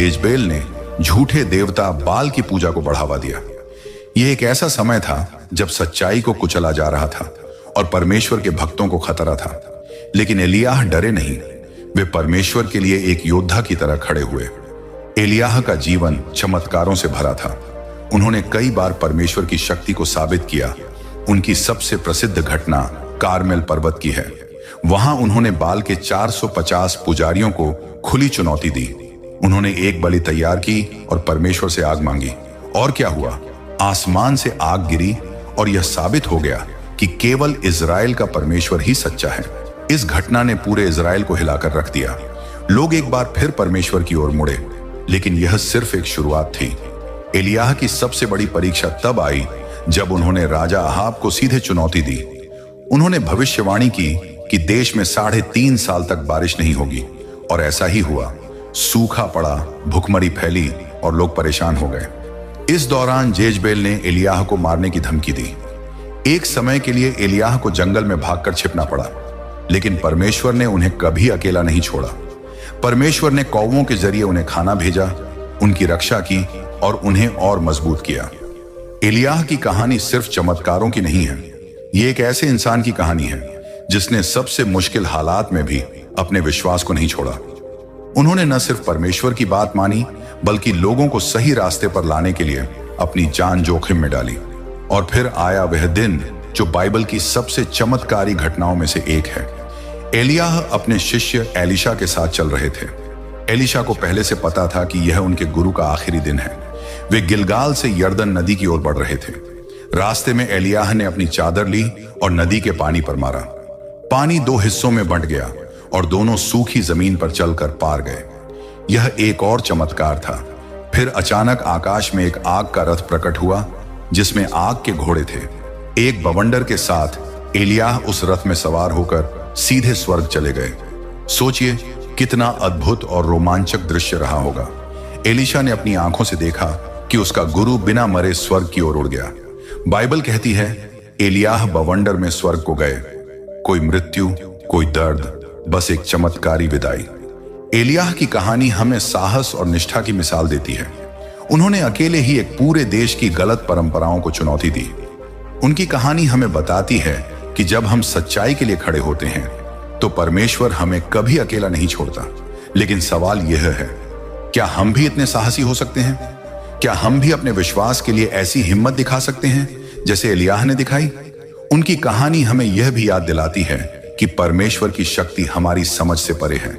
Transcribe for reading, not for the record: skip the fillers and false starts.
येजबेल ने झूठे देवता बाल की पूजा को बढ़ावा दिया। यह एक ऐसा समय था जब सच्चाई को कुचला जा रहा था और परमेश्वर के भक्तों को खतरा था। लेकिन एलियाह डरे नहीं, वे परमेश्वर के लिए एक योद्धा की तरह खड़े हुए। एलियाह का जीवन चमत्कारों से भरा था। उन्होंने कई बार परमेश्वर की शक्ति को साबित किया। उनकी सबसे प्रसिद्ध घटना कारमेल पर्वत की है। वहां उन्होंने बाल के 450 पुजारियों को खुली चुनौती दी। उन्होंने एक बलि तैयार की और परमेश्वर से आग मांगी। और क्या हुआ? आसमान से आग गिरी और यह साबित हो गया कि केवल इज़राइल का परमेश्वर ही सच्चा है। इस घटना ने पूरे इज़राइल को हिलाकर रख दिया। लोग एक बार फिर परमेश्वर की ओर मुड़े, लेकिन यह सिर्फ एक शुरुआत थी। एलियाह की सबसे बड़ी परीक्षा तब आई जब उन्होंने राजा अहाब को सीधे चुनौती दी। उन्होंने भविष्यवाणी की कि देश में 3.5 साल तक बारिश नहीं होगी, और ऐसा ही हुआ। सूखा पड़ा, भुखमरी फैली और लोग परेशान हो गए। इस दौरान येजबेल ने एलियाह को मारने की धमकी दी। एक समय के लिए एलियाह को जंगल में भागकर छिपना पड़ा, लेकिन परमेश्वर ने उन्हें कभी अकेला नहीं छोड़ा। परमेश्वर ने कौवों के जरिए उन्हें खाना भेजा, उनकी रक्षा की और उन्हें और मजबूत किया। एलियाह की कहानी सिर्फ चमत्कारों की नहीं है, ये एक ऐसे इंसान की कहानी है जिसने सबसे मुश्किल हालात में भी अपने विश्वास को नहीं छोड़ा। उन्होंने न सिर्फ परमेश्वर की बात मानी, बल्कि लोगों को सही रास्ते पर लाने के लिए अपनी जान जोखिम में डाली। और फिर आया वह दिन जो बाइबल की सबसे चमत्कारी घटनाओं में से एक है। एलियाह अपने शिष्य एलीशा के साथ चल रहे थे। एलीशा को पहले से पता था कि यह उनके गुरु का आखिरी दिन है। वे गिलगाल से यरदन नदी की ओर बढ़ रहे थे। रास्ते में एलियाह ने अपनी चादर ली और नदी के पानी पर मारा। पानी 2 हिस्सों में बंट गया और दोनों सूखी जमीन पर चलकर पार गए। यह एक और चमत्कार था। फिर अचानक आकाश में एक आग का रथ प्रकट हुआ जिसमें आग के घोड़े थे। एक बवंडर के साथ एलियाह उस रथ में सवार होकर सीधे स्वर्ग चले गए। सोचिए कितना अद्भुत और रोमांचक दृश्य रहा होगा। एलीशा ने अपनी आंखों से देखा कि उसका गुरु बिना मरे स्वर्ग की ओर उड़ गया। बाइबल कहती है एलियाह बवंडर में स्वर्ग को गए। कोई मृत्यु, कोई दर्द, बस एक चमत्कारी विदाई। एलियाह की कहानी हमें साहस और निष्ठा की मिसाल देती है। उन्होंने अकेले ही एक पूरे देश की गलत परंपराओं को चुनौती दी। उनकी कहानी हमें बताती है कि जब हम सच्चाई के लिए खड़े होते हैं तो परमेश्वर हमें कभी अकेला नहीं छोड़ता। लेकिन सवाल यह है, क्या हम भी इतने साहसी हो सकते हैं? क्या हम भी अपने विश्वास के लिए ऐसी हिम्मत दिखा सकते हैं जैसे एलियाह ने दिखाई? उनकी कहानी हमें यह भी याद दिलाती है कि परमेश्वर की शक्ति हमारी समझ से परे है।